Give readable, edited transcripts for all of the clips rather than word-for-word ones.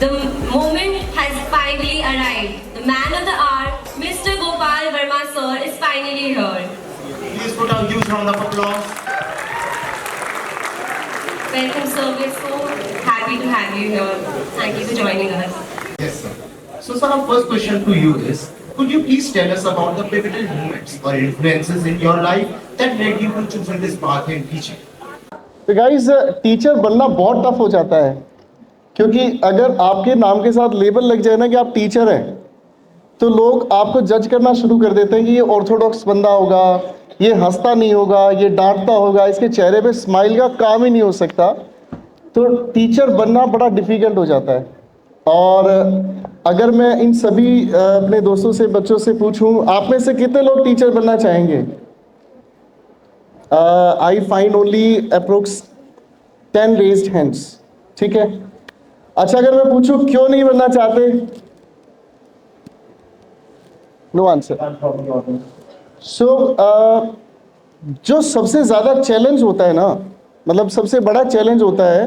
The moment has finally arrived. The man of the hour, Mr. Gopal Verma sir, is finally here. Please put a huge round of applause. Welcome sir, we are so happy to have you here. Thank you for joining us. Yes, sir. So, sir, our first question to you is, could you please tell us about the pivotal moments or influences in your life that led you to choosing this path in teaching? तो guys teacher बनना बहुत tough हो जाता है, क्योंकि अगर आपके नाम के साथ लेबल लग जाए ना कि आप टीचर हैं, तो लोग आपको जज करना शुरू कर देते हैं कि ये ऑर्थोडॉक्स बंदा होगा, ये हंसता नहीं होगा, ये डांटता होगा, इसके चेहरे पे स्माइल का काम ही नहीं हो सकता। तो टीचर बनना बड़ा डिफ़िकल्ट हो जाता है। और अगर मैं इन सभी अपने दोस्तों से, बच्चों से पूछूं, आप में से कितने लोग टीचर बनना चाहेंगे? I find only approx 10 raised hands. ठीक है। अच्छा, अगर मैं पूछूं क्यों नहीं बनना चाहते? No answer. सो जो सबसे ज़्यादा चैलेंज होता है ना, मतलब सबसे बड़ा चैलेंज होता है,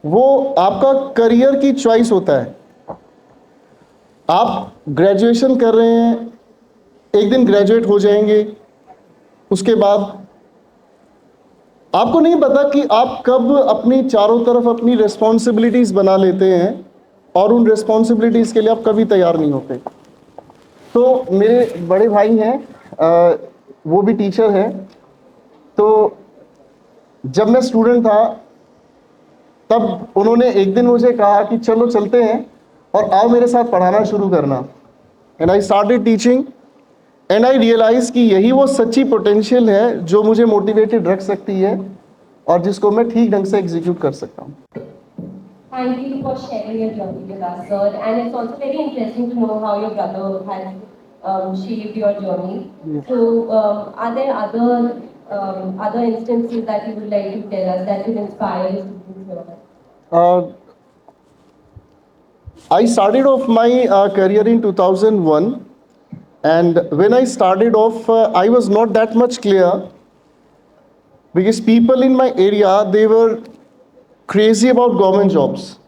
वो आपका करियर की चॉइस होता है। आप ग्रेजुएशन कर रहे हैं, एक दिन ग्रेजुएट हो जाएंगे, उसके बाद आपको नहीं पता कि आप कब अपनी चारों तरफ अपनी रिस्पॉन्सिबिलिटीज़ बना लेते हैं और उन रिस्पॉन्सिबिलिटीज़ के लिए आप कभी तैयार नहीं होते। तो मेरे बड़े भाई हैं, वो भी टीचर हैं। तो जब मैं स्टूडेंट था, तब उन्होंने एक दिन मुझे कहा कि चलो चलते हैं और आओ मेरे साथ पढ़ाना शुरू करना। And I started teaching and I realise कि यही वो सच्ची पोटेंशियल है जो मुझे मोटिवेटेड रख सकती है और जिसको मैं ठीक ढंग से एग्जीक्यूट कर सकता हूँ। Thank you for sharing your journey with us, sir. And it's also very interesting to know how your brother has shaped your journey. Yes. So, are there other instances that you would like to tell us that will inspire students here? I started off my career in 2001, and when I started off, I was not that much clear because people in my area, they were crazy about government jobs.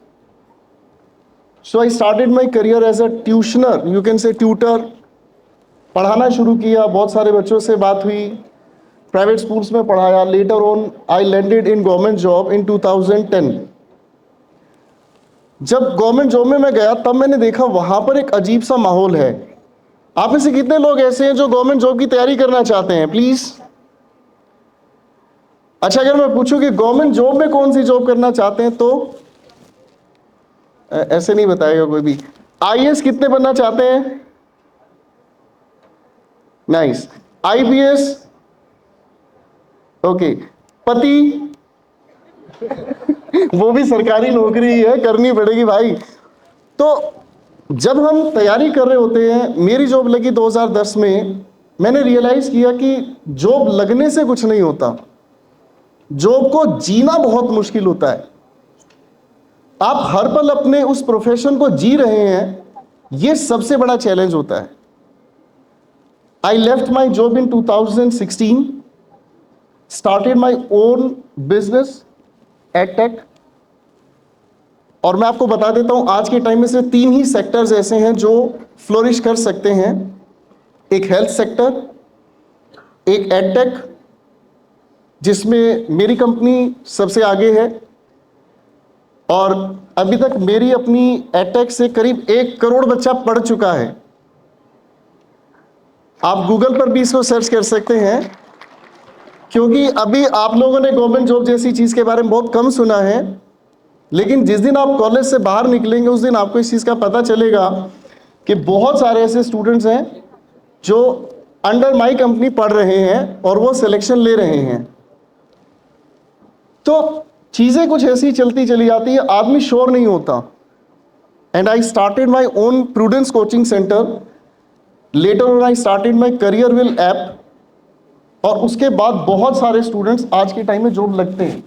So I started my career as a tuitioner, you can say tutor. पढ़ाना शुरू किया, बहुत सारे बच्चों से बात हुई, private schools में पढ़ाया। Later on I landed in government job in 2010। जब गवर्नमेंट जॉब में मैं गया, तब मैंने देखा वहाँ पर एक अजीब सा माहौल है। आप में से कितने लोग ऐसे हैं जो गवर्नमेंट जॉब की तैयारी करना चाहते हैं? प्लीज़। अच्छा, अगर मैं पूछूं कि गवर्नमेंट जॉब में कौन सी जॉब करना चाहते हैं, तो ऐसे नहीं बताएगा कोई भी। आईएएस कितने बनना चाहते हैं? नाइस। आईपीएस? ओके। पति? वो भी सरकारी नौकरी है, करनी पड़ेगी भाई। तो जब हम तैयारी कर रहे होते हैं, मेरी जॉब लगी 2010 में, मैंने रियलाइज किया कि जॉब लगने से कुछ नहीं होता, जॉब को जीना बहुत मुश्किल होता है। आप हर पल अपने उस प्रोफेशन को जी रहे हैं, ये सबसे बड़ा चैलेंज होता है। I left my job in 2016, started my own business edtech. और मैं आपको बता देता हूं, आज के टाइम में से 3 ही सेक्टर्स ऐसे हैं जो फ्लोरिश कर सकते हैं। एक हेल्थ सेक्टर, एक एडटेक जिसमें मेरी कंपनी सबसे आगे है, और अभी तक मेरी अपनी एडटेक से करीब 1 करोड़ बच्चा पढ़ चुका है। आप गूगल पर भी इसको सर्च कर सकते हैं, क्योंकि अभी आप लोगों ने गवर्नमेंट जॉब जैसी चीज़ के बारे में बहुत कम सुना है, लेकिन जिस दिन आप कॉलेज से बाहर निकलेंगे, उस दिन आपको इस चीज़ का पता चलेगा कि बहुत सारे ऐसे स्टूडेंट्स हैं जो अंडर माई कंपनी पढ़ रहे हैं और वो सिलेक्शन ले रहे हैं। तो चीज़ें कुछ ऐसी चलती चली जाती है, आदमी श्योर नहीं होता। And I started my own prudence coaching centre. Later on I started my career will app, और उसके बाद बहुत सारे स्टूडेंट्स आज के टाइम में जॉब लगते हैं।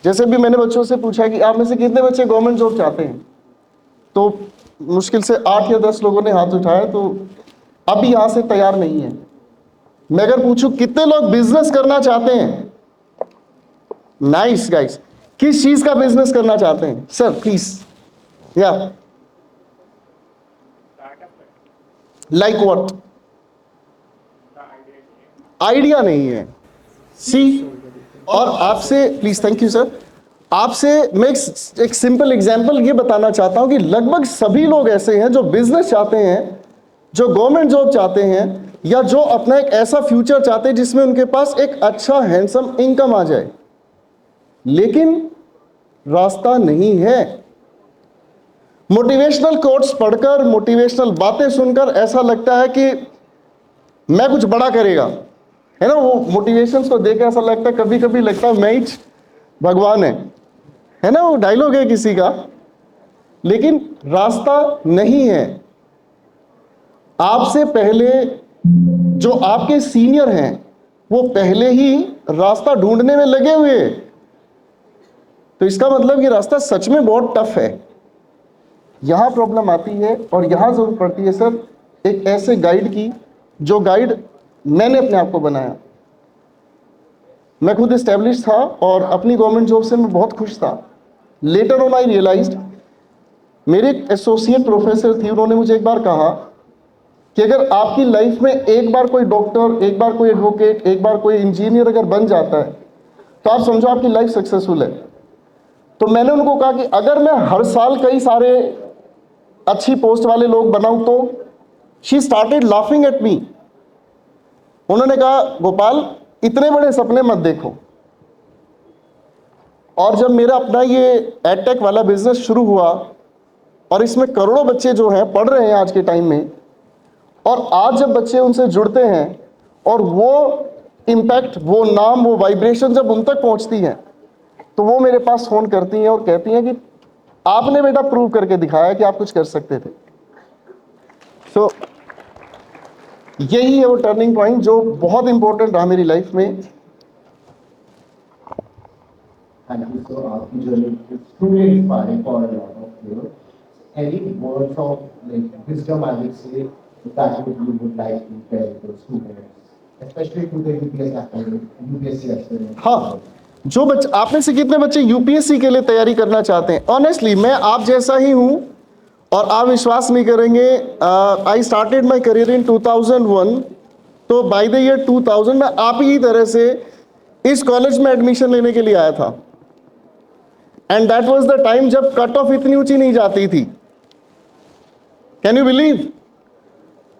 जैसे भी मैंने बच्चों से पूछा कि आप में से कितने बच्चे गवर्नमेंट जॉब चाहते हैं, तो मुश्किल से 8 या 10 लोगों ने हाथ उठाया। तो अभी यहाँ से तैयार नहीं है। मैं अगर पूछूं कितने लोग बिजनेस करना चाहते हैं, नाइस गाइस, किस चीज का बिजनेस करना चाहते हैं? Sir please. या लाइक व्हाट? आइडिया नहीं है। सी, और आपसे प्लीज, थैंक यू सर, आपसे मैं एक सिंपल एग्जांपल ये बताना चाहता हूं कि लगभग सभी लोग ऐसे हैं जो बिजनेस चाहते हैं, जो गवर्नमेंट जॉब चाहते हैं, या जो अपना एक ऐसा फ्यूचर चाहते हैं जिसमें उनके पास एक अच्छा हैंडसम इनकम आ जाए, लेकिन रास्ता नहीं है। मोटिवेशनल कोट्स पढ़कर, मोटिवेशनल बातें सुनकर ऐसा लगता है कि मैं कुछ बड़ा करेगा, है ना। वो मोटिवेशंस को देख ऐसा लगता है, कभी कभी लगता है मैं ही भगवान है ना, वो डायलॉग है किसी का, लेकिन रास्ता नहीं है। आपसे पहले जो आपके सीनियर हैं वो पहले ही रास्ता ढूंढने में लगे हुए हैं, तो इसका मतलब ये रास्ता सच में बहुत टफ है। यहां प्रॉब्लम आती है और यहां जरूरत पड़ती है सर एक ऐसे गाइड की, जो गाइड मैंने अपने आप को बनाया। मैं खुद एस्टेब्लिश था और अपनी गवर्नमेंट जॉब से मैं बहुत खुश था। लेटर ऑन आई रियलाइज्ड, मेरे एसोसिएट प्रोफेसर थी, उन्होंने मुझे एक बार कहा कि अगर आपकी लाइफ में एक बार कोई डॉक्टर, एक बार कोई एडवोकेट, एक बार कोई इंजीनियर अगर बन जाता है तो आप समझो आपकी लाइफ सक्सेसफुल है। तो मैंने उनको कहा कि अगर मैं हर साल कई सारे अच्छी पोस्ट वाले लोग बनाऊं तो she started laughing at me. उन्होंने कहा गोपाल इतने बड़े सपने मत देखो। और जब मेरा अपना ये एडटेक वाला बिजनेस शुरू हुआ और इसमें करोड़ों बच्चे जो हैं पढ़ रहे हैं आज के टाइम में, और आज जब बच्चे उनसे जुड़ते हैं और वो इम्पैक्ट, वो नाम, वो वाइब्रेशन जब उन तक पहुंचती है तो वो मेरे पास फोन करती हैं और कहती हैं कि आपने बेटा प्रूव करके दिखाया कि आप कुछ कर सकते थे। सो यही है वो टर्निंग पॉइंट जो बहुत इंपॉर्टेंट रहा मेरी लाइफ में। Thank you, sir. आपकी journey is truly inspiring for a lot of people. Any words of like wisdom, I would say, that you would like to tell the students, especially to the UPSC aspirants. हाँ, जो बच्चे, आप में से कितने बच्चे UPSC के लिए तैयारी करना चाहते हैं? ऑनेस्टली मैं आप जैसा ही हूँ और आप विश्वास नहीं करेंगे, I started my career in 2001, तो बाय द ईयर 2000 मैं आप ही तरह से इस कॉलेज में एडमिशन लेने के लिए आया था। And that was the time जब कट ऑफ इतनी ऊंची नहीं जाती थी। Can you believe?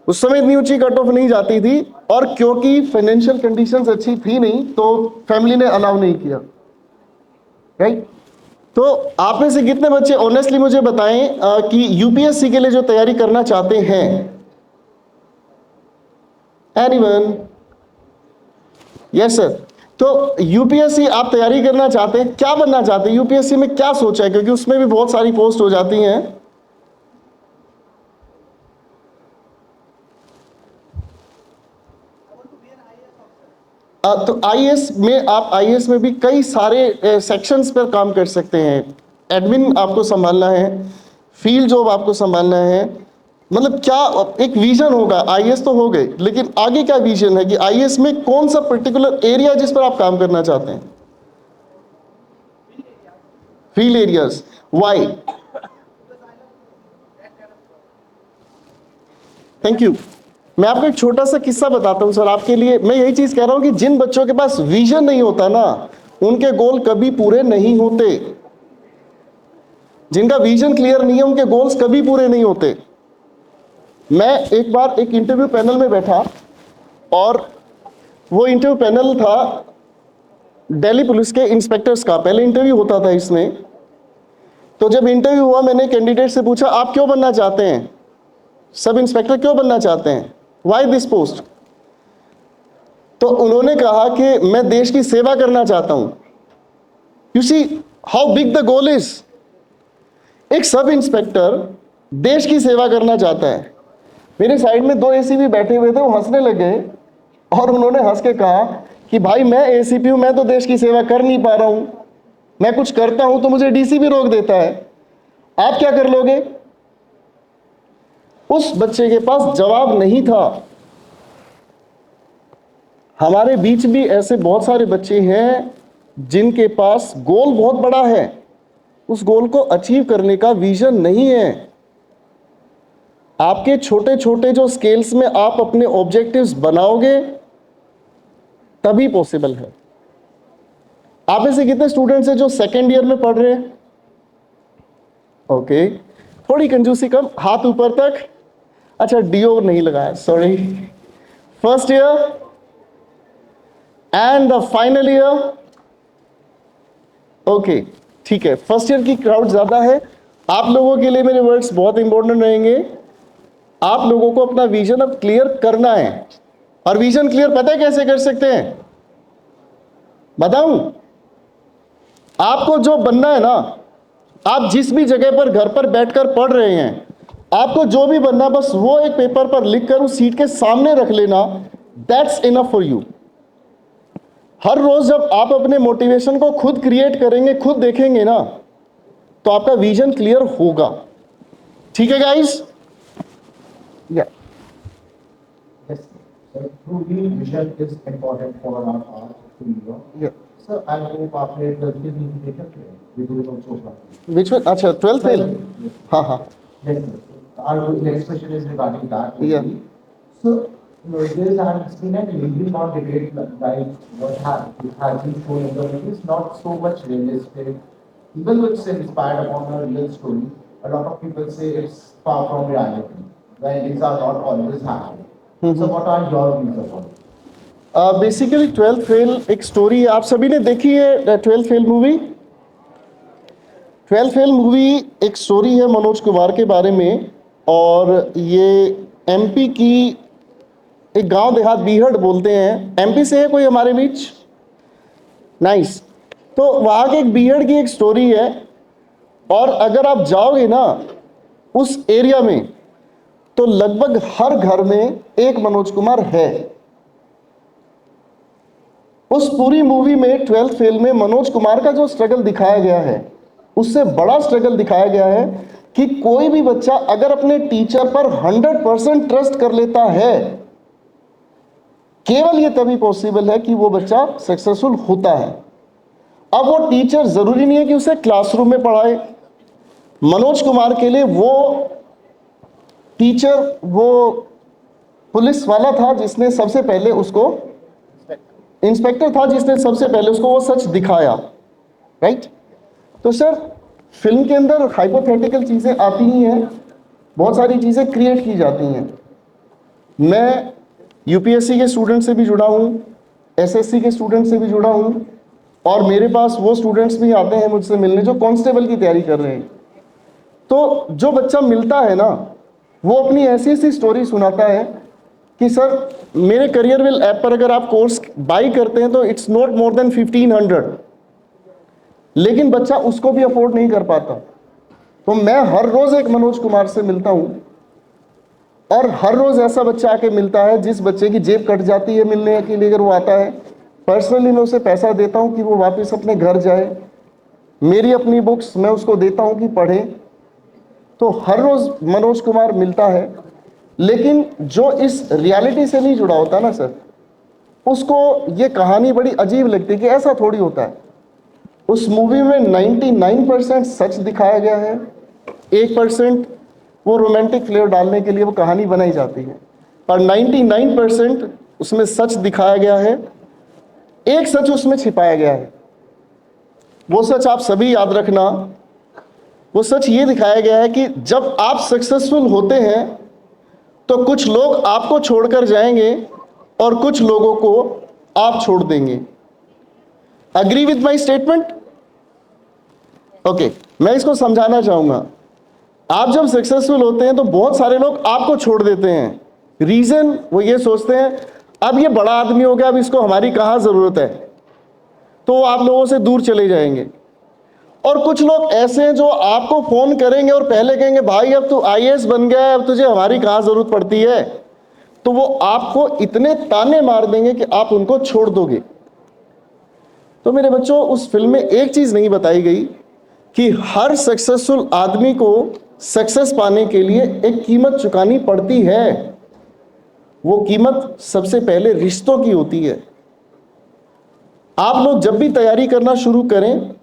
उस समय इतनी ऊंची कट ऑफ नहीं जाती थी, और क्योंकि फाइनेंशियल कंडीशंस अच्छी थी नहीं तो फैमिली ने अलाउ नहीं किया, राइट? तो आप में से कितने बच्चे ऑनेस्टली मुझे बताएं कि यूपीएससी के लिए जो तैयारी करना चाहते हैं? एनीवन? Yes sir. तो यूपीएससी आप तैयारी करना चाहते हैं, क्या बनना चाहते हैं? यूपीएससी में क्या सोचा है? क्योंकि उसमें भी बहुत सारी पोस्ट हो जाती हैं। तो आईएएस में, आप आईएएस में भी कई सारे सेक्शंस पर काम कर सकते हैं। एडमिन आपको संभालना है, फील्ड जॉब आपको संभालना है, मतलब क्या एक विजन होगा। आईएएस तो हो गए, लेकिन आगे क्या विजन है कि आईएएस में कौन सा पर्टिकुलर एरिया जिस पर आप काम करना चाहते हैं? Field areas. Why? Thank you. मैं आपको एक छोटा सा किस्सा बताता हूं सर आपके लिए। मैं यही चीज कह रहा हूं कि जिन बच्चों के पास विजन नहीं होता ना, उनके गोल कभी पूरे नहीं होते। जिनका विजन क्लियर नहीं है, उनके गोल्स कभी पूरे नहीं होते। मैं एक बार एक इंटरव्यू पैनल में बैठा, और वो इंटरव्यू पैनल था दिल्ली पुलिस के इंस्पेक्टर्स का। पहले इंटरव्यू होता था इसमें। तो जब इंटरव्यू हुआ, मैंने कैंडिडेट से पूछा आप क्यों बनना चाहते हैं, सब इंस्पेक्टर क्यों बनना चाहते हैं, वाई दिस पोस्ट? तो उन्होंने कहा कि मैं देश की सेवा करना चाहता हूं। You see how big the goal is. एक सब इंस्पेक्टर देश की सेवा करना चाहता है। मेरे साइड में दो एसीपी बैठे हुए थे, वो हंसने लगे और उन्होंने हंस के कहा कि भाई मैं एसीपी हूं, मैं तो देश की सेवा कर नहीं पा रहा हूं, मैं कुछ करता हूं तो मुझे डीसीपी रोक देता है, आप क्या कर लोगे? उस बच्चे के पास जवाब नहीं था। हमारे बीच भी ऐसे बहुत सारे बच्चे हैं जिनके पास गोल बहुत बड़ा है, उस गोल को अचीव करने का विजन नहीं है। आपके छोटे छोटे जो स्केल्स में आप अपने ऑब्जेक्टिव्स बनाओगे तभी पॉसिबल है। आप में से कितने स्टूडेंट्स हैं जो सेकेंड ईयर में पढ़ रहे हैं? ओके, थोड़ी कंजूसी कम, हाथ ऊपर तक। अच्छा, डीओ नहीं लगाया, sorry. First year and the final year. Okay, ठीक है, फर्स्ट ईयर की क्राउड ज्यादा है। आप लोगों के लिए मेरे वर्ड्स बहुत इंपॉर्टेंट रहेंगे। आप लोगों को अपना विजन अब क्लियर करना है। और विजन क्लियर पता है कैसे कर सकते हैं? बताऊं? आपको जो बनना है ना, आप जिस भी जगह पर घर पर बैठकर पढ़ रहे हैं, आपको जो भी बनना, बस वो एक पेपर पर लिखकर उस सीट के सामने रख लेना। That's enough for you. हर रोज जब आप अपने मोटिवेशन को खुद क्रिएट करेंगे, खुद देखेंगे ना, तो आपका विजन क्लियर होगा। ठीक है गाइस? या Yes. So truly vision is important for our art to you. या So I hope आपने 12th में भी देखा है विदुर चोपड़ा। बीच में, अच्छा 12th फेल। हाँ हाँ। Yes, sir. Our next question is regarding that. Yeah. So there has been a little more debate like what has been shown in the movie is not so much realistic. Even though it's inspired upon a real story, a lot of people say it's far from reality. When things are not always happening. So what are your views about it? Basically 12th fail एक story है। आप सभी ने देखी है 12th fail movie? 12th fail movie एक story है मनोज कुमार के बारे में, और ये एमपी की एक गांव देहात, बीहड़ बोलते हैं। एमपी से है कोई हमारे बीच? नाइस। तो वहाँ के एक बीहड़ की एक स्टोरी है, और अगर आप जाओगे ना उस एरिया में, तो लगभग हर घर में एक मनोज कुमार है। उस पूरी मूवी में 12th फेल में मनोज कुमार का जो स्ट्रगल दिखाया गया है, उससे बड़ा स्ट्रगल दिखाया गया है कि कोई भी बच्चा अगर अपने टीचर पर 100% ट्रस्ट कर लेता है, केवल ये तभी पॉसिबल है कि वो बच्चा सक्सेसफुल होता है। अब वो टीचर जरूरी नहीं है कि उसे क्लासरूम में पढ़ाए। मनोज कुमार के लिए वो टीचर वो पुलिस वाला था जिसने सबसे पहले उसको, इंस्पेक्टर था जिसने सबसे पहले उसको वो सच दिखाया, राइट? तो सर फिल्म के अंदर हाइपोथेटिकल चीज़ें आती ही हैं, बहुत सारी चीज़ें क्रिएट की जाती हैं। मैं यूपीएससी के स्टूडेंट से भी जुड़ा हूँ, एसएससी के स्टूडेंट से भी जुड़ा हूँ, और मेरे पास वो स्टूडेंट्स भी आते हैं मुझसे मिलने जो कांस्टेबल की तैयारी कर रहे हैं। तो जो बच्चा मिलता है ना, वो अपनी ऐसी ऐसी स्टोरी सुनाता है कि सर मेरे करियर विल ऐप पर अगर आप कोर्स बाई करते हैं तो इट्स नॉट मोर देन 1500, लेकिन बच्चा उसको भी अफोर्ड नहीं कर पाता। तो मैं हर रोज एक मनोज कुमार से मिलता हूं, और हर रोज ऐसा बच्चा आके मिलता है जिस बच्चे की जेब कट जाती है मिलने के लिए। अगर वो आता है, पर्सनली मैं उसे पैसा देता हूं कि वो वापस अपने घर जाए। मेरी अपनी बुक्स मैं उसको देता हूं कि पढ़े। तो हर रोज मनोज कुमार मिलता है, लेकिन जो इस रियलिटी से नहीं जुड़ा होता ना सर, उसको ये कहानी बड़ी अजीब लगती है कि ऐसा थोड़ी होता है। उस मूवी में 99% सच दिखाया गया है, 1% वो रोमांटिक फ्लेवर डालने के लिए वो कहानी बनाई जाती है, और 99% उसमें सच दिखाया गया है। एक सच उसमें छिपाया गया है। वो सच आप सभी याद रखना। वो सच ये दिखाया गया है कि जब आप सक्सेसफुल होते हैं तो कुछ लोग आपको छोड़कर जाएंगे और कुछ लोगों को आप छोड़ देंगे। Agree with my statement? Okay, मैं इसको समझाना चाहूंगा। आप जब सक्सेसफुल होते हैं तो बहुत सारे लोग आपको छोड़ देते हैं। रीजन वो ये सोचते हैं अब ये बड़ा आदमी हो गया, अब इसको हमारी कहाँ जरूरत है, तो वो आप लोगों से दूर चले जाएंगे। और कुछ लोग ऐसे हैं जो आपको फोन करेंगे और पहले कहेंगे भाई अब तू आईएएस बन गया है, अब तुझे हमारी कहाँ जरूरत पड़ती है। तो वो आपको इतने ताने मार देंगे कि आप उनको छोड़ दोगे। तो मेरे बच्चों, उस फिल्म में एक चीज नहीं बताई गई कि हर सक्सेसफुल आदमी को सक्सेस पाने के लिए एक कीमत चुकानी पड़ती है। वो कीमत सबसे पहले रिश्तों की होती है। आप लोग जब भी तैयारी करना शुरू करें,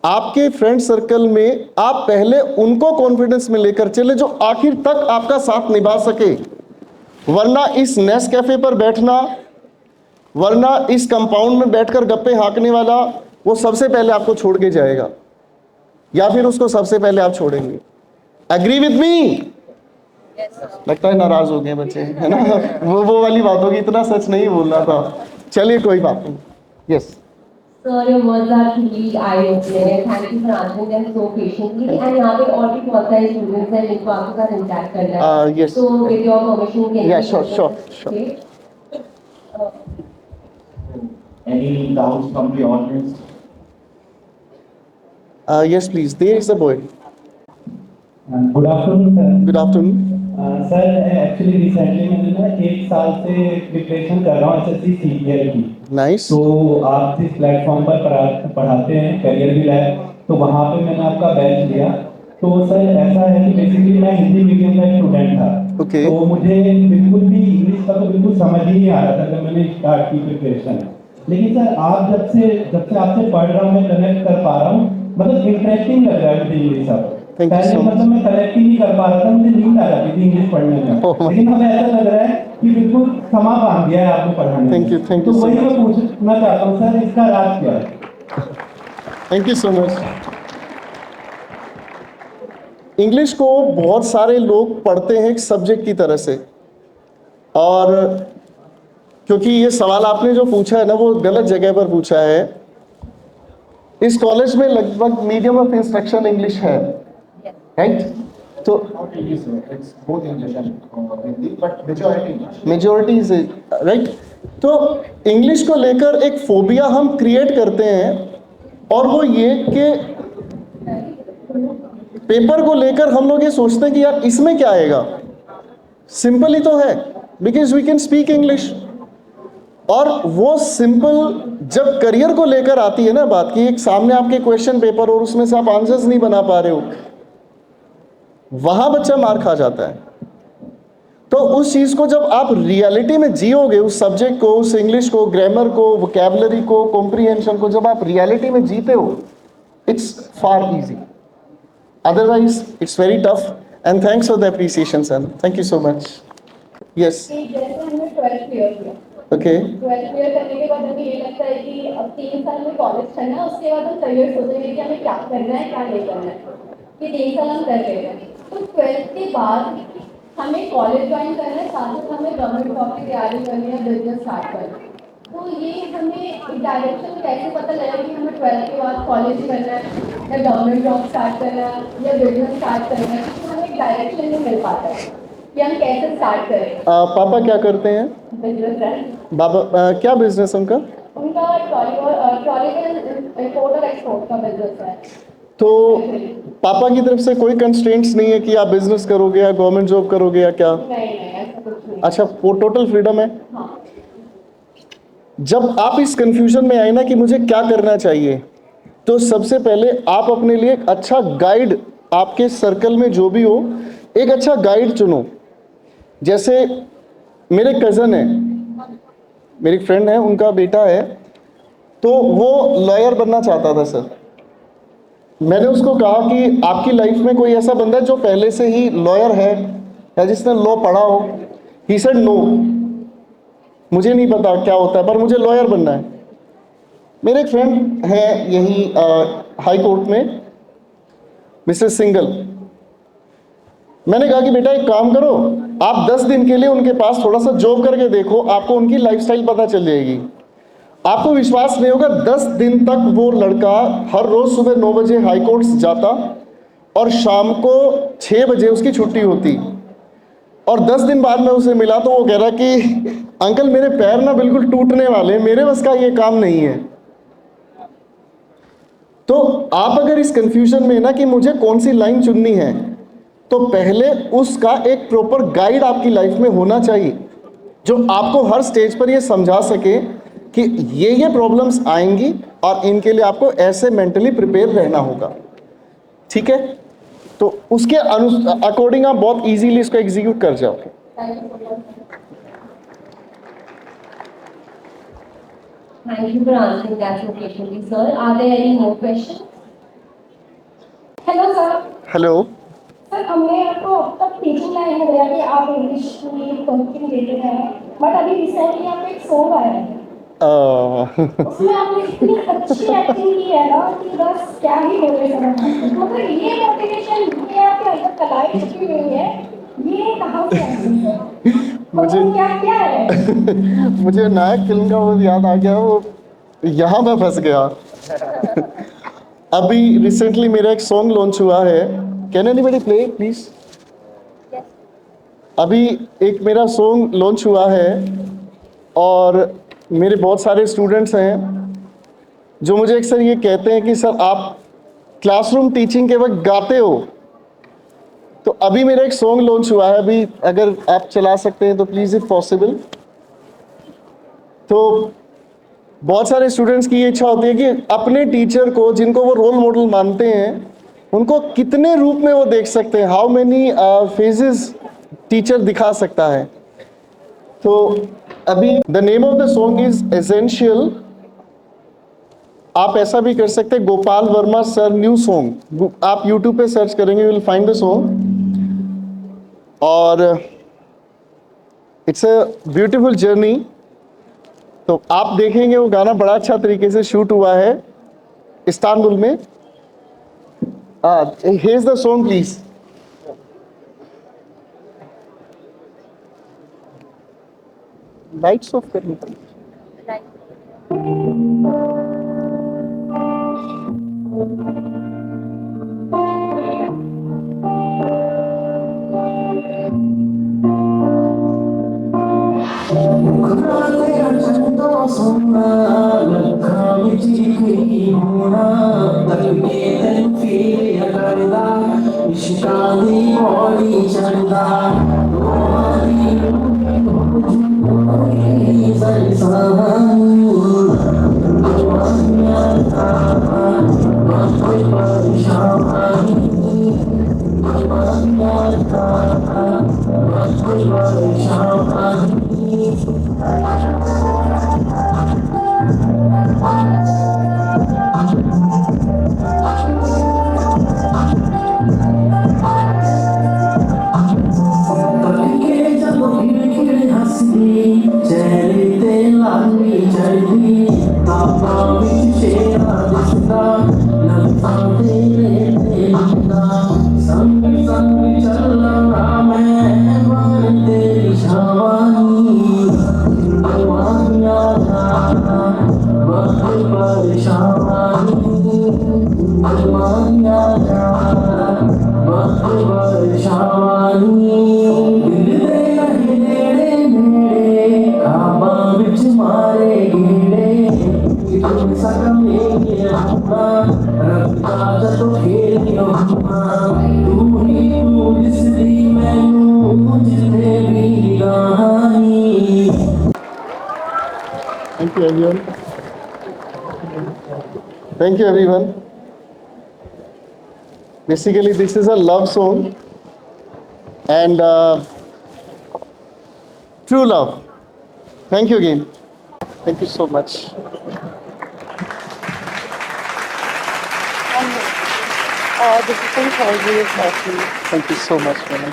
आपके फ्रेंड सर्कल में आप पहले उनको कॉन्फिडेंस में लेकर चले जो आखिर तक आपका साथ निभा सके, वरना इस नेस कैफे पर बैठना, वरना इस कंपाउंड में बैठकर गप्पे हाँकने वाला, वो सबसे पहले आपको छोड़ के जाएगा या फिर उसको सबसे पहले आप छोड़ेंगे। Agree with me? लगता है नाराज हो गए बच्चे, है ना? वो वाली बात होगी, इतना सच नहीं बोलना था। चलिए कोई बात नहीं। Yes Sir, your words are truly eye-opening and thank you for answering them so patiently. And यहाँ पे और भी बहुत सारे students हैं जिनको आपके साथ interact करना है. yes. So with your permission, can Yeah, you sure. Okay. Any doubts from the audience? Yes please, there is a boy. Good afternoon sir. Good afternoon. Sir actually recently मैंने ना 1 साल से प्रिपरेशन कर रहा हूँ SSC CGL की। Nice. तो आप जिस प्लेटफॉर्म पर पढ़ाते हैं करियर भी लैब, तो वहाँ पे मैंने आपका बैच लिया। तो सर ऐसा है कि बेसिकली मैं हिंदी मीडियम का स्टूडेंट था। Okay. तो मुझे बिल्कुल भी इंग्लिश का तो बिल्कुल समझ ही नहीं आ रहा था जब मैंने स्टार्ट की प्रिपरेशन। लेकिन सर आप जब से आपसे पढ़ रहा हूँ, मैं कनेक्ट कर पा रहा हूँ, मतलब इंटरेस्टिंग लग रहा है मुझे इंग्लिश अब। Thank you पहले so much. मतलब मैं कनेक्ट ही नहीं कर पा रहा था, मुझे नींद आ जाती थी इंग्लिश पढ़ने में। Oh my. लेकिन अब ऐसा लग रहा है कि बिल्कुल समा बांध दिया है आपने पढ़ाने में। Thank you तो so वही much. मैं पूछना चाहता हूँ सर, इसका राज क्या है? Thank you so much. English को बहुत सारे लोग पढ़ते हैं एक सब्जेक्ट की तरह से, और क्योंकि ये सवाल आपने जो पूछा है ना वो गलत जगह पर पूछा है। इस कॉलेज में लगभग मीडियम ऑफ इंस्ट्रक्शन इंग्लिश है, राइट? तो Not really, sir. It's both English and Hindi, but majority English. Majority से, राइट? तो इंग्लिश को लेकर एक फोबिया हम क्रिएट करते हैं, और वो ये कि पेपर को लेकर हम लोग ये सोचते हैं कि यार इसमें क्या आएगा, सिंपल ही तो है, because we can speak English. और वो सिंपल जब करियर को लेकर आती है ना बात की, एक सामने आपके क्वेश्चन पेपर और उसमें से आप आंसर्स नहीं बना पा रहे हो, वहां बच्चा मार खा जाता है। तो उस चीज को जब आप रियलिटी में जियोगे, उस सब्जेक्ट को, उस इंग्लिश को, ग्रामर को, वोकैबुलरी को, कॉम्प्रिहेंशन को जब आप रियलिटी में जीते हो, it's far easy. Otherwise it's very tough. And thanks for the appreciation sir, thank you so much. Yes, जैसे हमने 12th क्लियर किया, ओके। 12th क्लियर करने के बाद हमें ये लगता है कि अब 3 साल में कॉलेज करना है, उसके बाद हम करियर सोचेंगे कि हमें क्या करना है क्या नहीं करना है। ये 3 साल हम कर रहे हैं, तो 12th के बाद हमें कॉलेज ज्वाइन करना है, साथ ही हमें गवर्नमेंट जॉब की तैयारी करनी है, बिजनेस स्टार्ट करना है। तो ये हमें डायरेक्शन कैसे पता लगा कि हमें 12th के बाद कॉलेज करना है या गवर्नमेंट जॉब स्टार्ट करना है या बिजनेस स्टार्ट करना है, क्योंकि हमें एक डायरेक्शन नहीं मिल पाता है कि हम कैसे स्टार्ट करें। पापा क्या करते हैं? बिजनेस है बाबा क्या बिजनेस उनका? उनका ट्रॉली का इम्पोर्ट और एक्सपोर्ट का बिजनेस है। तो पापा की तरफ से कोई कंस्ट्रेंट्स नहीं है कि आप बिजनेस करोगे या गवर्नमेंट जॉब करोगे या क्या? नहीं ऐसा कुछ नहीं। अच्छा, वो टोटल फ्रीडम है। हाँ। जब आप इस कंफ्यूजन में आए ना कि मुझे क्या करना चाहिए, तो सबसे पहले आप अपने लिए एक अच्छा गाइड, आपके सर्कल में जो भी हो, एक अच्छा गाइड चुनो। जैसे मेरे कज़न है, मेरी फ्रेंड है, उनका बेटा है, तो वो लॉयर बनना चाहता था सर। मैंने उसको कहा कि आपकी लाइफ में कोई ऐसा बंदा है जो पहले से ही लॉयर है या जिसने लॉ पढ़ा हो? ही सेड नो, मुझे नहीं पता क्या होता है, पर मुझे लॉयर बनना है। मेरे एक फ्रेंड है यही हाई कोर्ट में, मिस्टर सिंगल। मैंने कहा कि बेटा एक काम करो, आप 10 दिन के लिए उनके पास थोड़ा सा जॉब करके देखो, आपको उनकी लाइफस्टाइल पता चल जाएगी। आपको विश्वास नहीं होगा, 10 दिन तक वो लड़का हर रोज सुबह 9 बजे हाई कोर्ट जाता और शाम को 6 बजे उसकी छुट्टी होती। और 10 दिन बाद में उसे मिला तो वो कह रहा कि अंकल मेरे पैर ना बिल्कुल टूटने वाले, मेरे बस का ये काम नहीं है। तो आप अगर इस कंफ्यूजन में ना कि मुझे कौन सी लाइन चुननी है, तो पहले उसका एक प्रॉपर गाइड आपकी लाइफ में होना चाहिए, जो आपको हर स्टेज पर ये समझा सके कि ये प्रॉब्लम्स आएंगी और इनके लिए आपको ऐसे मेंटली प्रिपेयर रहना होगा। ठीक है? तो उसके अकॉर्डिंग आप बहुत इजीली इसको एग्जीक्यूट कर जाओगे। Thank you for answering that so patiently, sir. Are there any more questions? Hello. Sir हमने आपको अब तक टीचिंग लाइन में दिया कि आप इंग्लिश में कोचिंग देते हैं, बट अभी रिसेंटली आपका एक सॉन्ग आया है, उसमें आपने इतनी अच्छी एक्टिंग की है ना कि बस क्या ही बोले सर। मतलब ये मोटिवेशन, ये आपके अंदर कलाएं छुपी हुई है, ये कहाँ से आई है? मुझे मतलब क्या क्या है? मुझे नायक फिल्म का वो याद आ गया, वो यहाँ मैं फंस गया। अभी रिसेंटली मेरा एक सॉन्ग लॉन्च हुआ है, कैन एनीबॉडी प्ले प्लीज। अभी एक मेरा सॉन्ग लॉन्च हुआ है और मेरे बहुत सारे स्टूडेंट्स हैं जो मुझे अक्सर ये कहते हैं कि सर आप क्लासरूम टीचिंग के वक्त गाते हो। तो अभी मेरा एक सॉन्ग लॉन्च हुआ है, अभी अगर आप चला सकते हैं तो प्लीज़ इफ पॉसिबल। तो बहुत सारे स्टूडेंट्स की ये इच्छा होती है कि अपने टीचर को, जिनको वो रोल मॉडल मानते हैं, उनको कितने रूप में वो देख सकते हैं, हाउ मेनी फेजेस टीचर दिखा सकता है। तो अभी the name of the song is essential. आप ऐसा भी कर सकते हैं, Gopal Verma sir new song, आप यूट्यूब पे सर्च करेंगे, you will find the song. और इट्स अ ब्यूटीफुल जर्नी। तो आप देखेंगे वो गाना बड़ा अच्छा तरीके से शूट हुआ है इस्तांबुल में। Here is the song please. Lights off करनी पड़ेगी। Thank you everyone. Thank you everyone. Basically this is a love song and true love. Thank you again. Thank you so much. The performance is awesome. Thank you so much, Mona.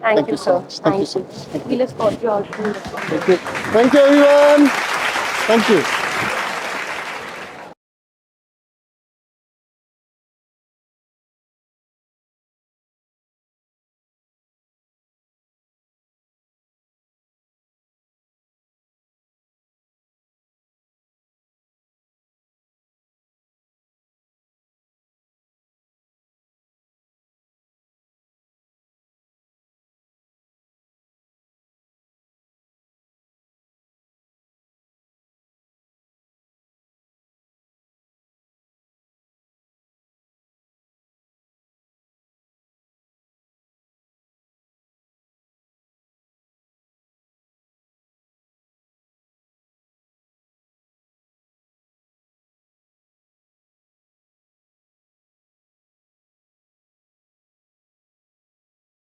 Thank you, so sir. much. Thank you so much. We'll escort you out. Thank you. Thank you everyone. Thank you.